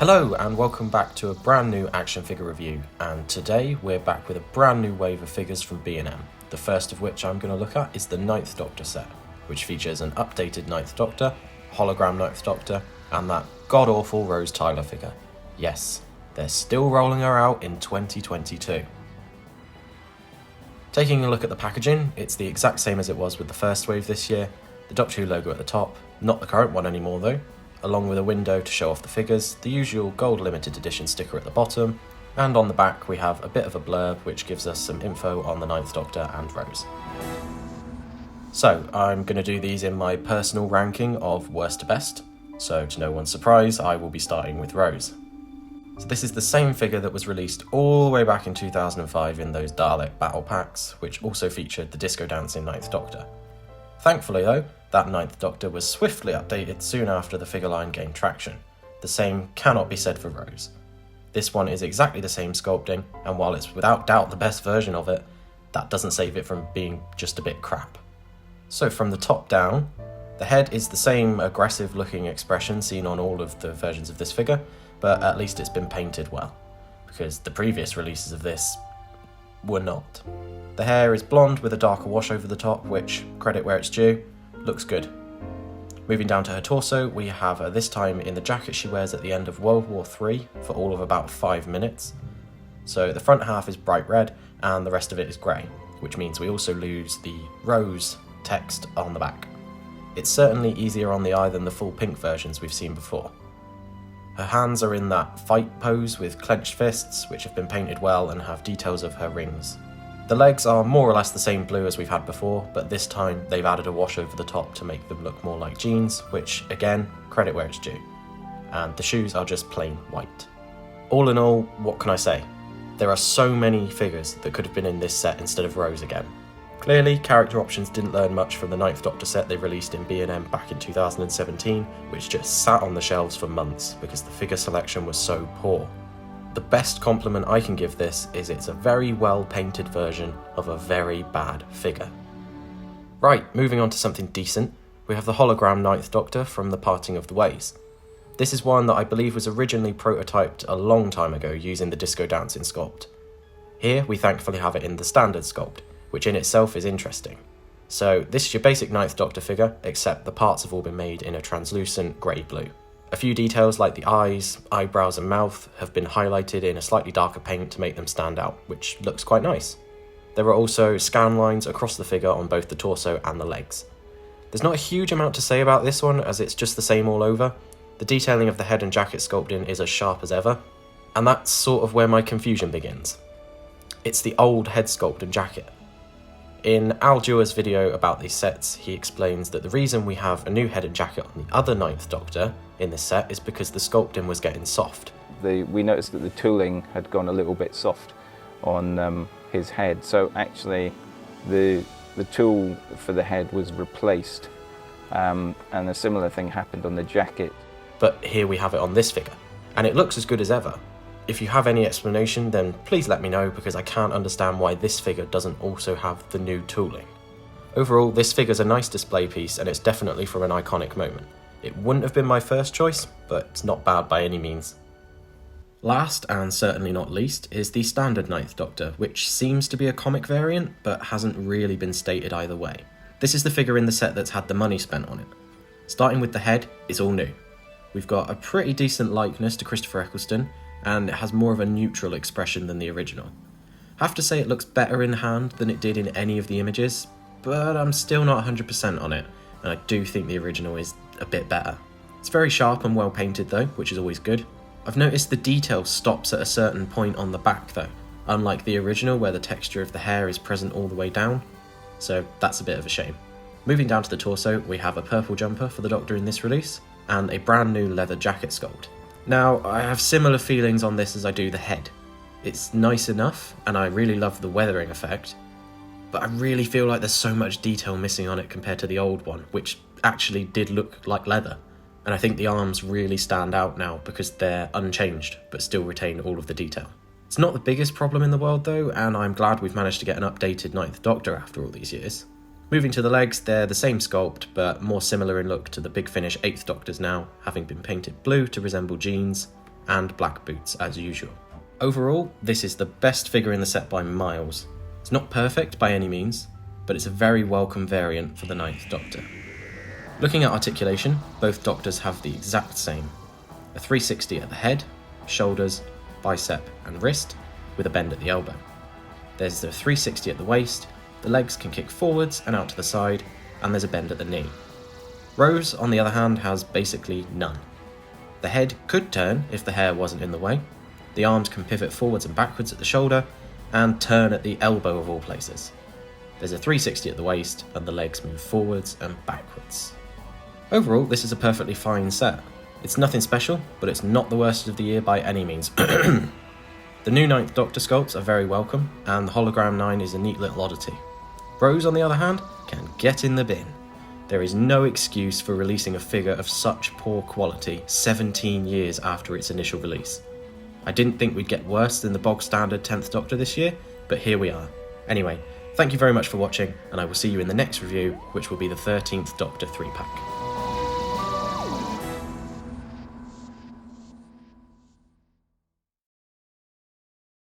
Hello and welcome back to a brand new action figure review, and today we're back with a brand new wave of figures from B&M. The first of which I'm going to look at is the Ninth Doctor set, which features an updated Ninth Doctor, hologram Ninth Doctor, and that god-awful Rose Tyler figure. Yes, they're still rolling her out in 2022. Taking a look at the packaging, it's the exact same as it was with the first wave this year. The Doctor Who logo at the top, not the current one anymore though, along with a window to show off the figures, the usual gold limited edition sticker at the bottom, and on the back we have a bit of a blurb which gives us some info on the Ninth Doctor and Rose. So I'm going to do these in my personal ranking of worst to best, so to no one's surprise I will be starting with Rose. So this is the same figure that was released all the way back in 2005 in those Dalek battle packs, which also featured the disco dancing Ninth Doctor. Thankfully though, that Ninth Doctor was swiftly updated soon after the figure line gained traction. The same cannot be said for Rose. This one is exactly the same sculpting, and while it's without doubt the best version of it, that doesn't save it from being just a bit crap. So from the top down, the head is the same aggressive looking expression seen on all of the versions of this figure, but at least it's been painted well, because the previous releases of this were not. The hair is blonde with a darker wash over the top, which, credit where it's due, looks good. Moving down to her torso, we have her this time in the jacket she wears at the end of World War III for all of about 5 minutes. So the front half is bright red and the rest of it is grey, which means we also lose the Rose text on the back. It's certainly easier on the eye than the full pink versions we've seen before. Her hands are in that fight pose with clenched fists, which have been painted well and have details of her rings. The legs are more or less the same blue as we've had before, but this time they've added a wash over the top to make them look more like jeans, which again, credit where it's due. And the shoes are just plain white. All in all, what can I say? There are so many figures that could have been in this set instead of Rose again. Clearly, character options didn't learn much from the Ninth Doctor set they released in B&M back in 2017, which just sat on the shelves for months because the figure selection was so poor. The best compliment I can give this is it's a very well painted version of a very bad figure. Right, moving on to something decent, we have the hologram Ninth Doctor from The Parting of the Ways. This is one that I believe was originally prototyped a long time ago using the disco dancing sculpt. Here we thankfully have it in the standard sculpt, which in itself is interesting. So this is your basic Ninth Doctor figure, except the parts have all been made in a translucent grey-blue. A few details like the eyes, eyebrows and mouth have been highlighted in a slightly darker paint to make them stand out, which looks quite nice. There are also scan lines across the figure on both the torso and the legs. There's not a huge amount to say about this one as it's just the same all over. The detailing of the head and jacket sculpting is as sharp as ever, and that's sort of where my confusion begins. It's the old head sculpt and jacket. In Al Dua's video about these sets, he explains that the reason we have a new head and jacket on the other Ninth Doctor in this set is because the sculpting was getting soft. We noticed that the tooling had gone a little bit soft on his head, so actually the tool for the head was replaced, and a similar thing happened on the jacket. But here we have it on this figure, and it looks as good as ever. If you have any explanation, then please let me know, because I can't understand why this figure doesn't also have the new tooling. Overall, this figure's a nice display piece, and it's definitely from an iconic moment. It wouldn't have been my first choice, but it's not bad by any means. Last, and certainly not least, is the standard Ninth Doctor, which seems to be a comic variant, but hasn't really been stated either way. This is the figure in the set that's had the money spent on it. Starting with the head, it's all new. We've got a pretty decent likeness to Christopher Eccleston, and it has more of a neutral expression than the original. I have to say it looks better in hand than it did in any of the images, but I'm still not 100% on it, and I do think the original is a bit better. It's very sharp and well painted though, which is always good. I've noticed the detail stops at a certain point on the back though, unlike the original where the texture of the hair is present all the way down, so that's a bit of a shame. Moving down to the torso, we have a purple jumper for the Doctor in this release, and a brand new leather jacket sculpt. Now, I have similar feelings on this as I do the head. It's nice enough, and I really love the weathering effect, but I really feel like there's so much detail missing on it compared to the old one, which actually did look like leather. And I think the arms really stand out now because they're unchanged, but still retain all of the detail. It's not the biggest problem in the world though, and I'm glad we've managed to get an updated Ninth Doctor after all these years. Moving to the legs, they're the same sculpt, but more similar in look to the Big Finish 8th Doctors now, having been painted blue to resemble jeans. and black boots as usual. Overall, this is the best figure in the set by miles. It's not perfect by any means, but it's a very welcome variant for the 9th Doctor. Looking at articulation, both Doctors have the exact same. A 360 at the head, shoulders, bicep and wrist, with a bend at the elbow. There's the 360 at the waist, the legs can kick forwards and out to the side, and there's a bend at the knee. Rose, on the other hand, has basically none. The head could turn if the hair wasn't in the way, the arms can pivot forwards and backwards at the shoulder, and turn at the elbow of all places. There's a 360 at the waist, and the legs move forwards and backwards. Overall, this is a perfectly fine set. It's nothing special, but it's not the worst of the year by any means. The new 9th Doctor sculpts are very welcome, and the Hologram 9 is a neat little oddity. Rose, on the other hand, can get in the bin. There is no excuse for releasing a figure of such poor quality 17 years after its initial release. I didn't think we'd get worse than the bog standard 10th Doctor this year, but here we are. Anyway, thank you very much for watching, and I will see you in the next review, which will be the 13th Doctor 3-pack.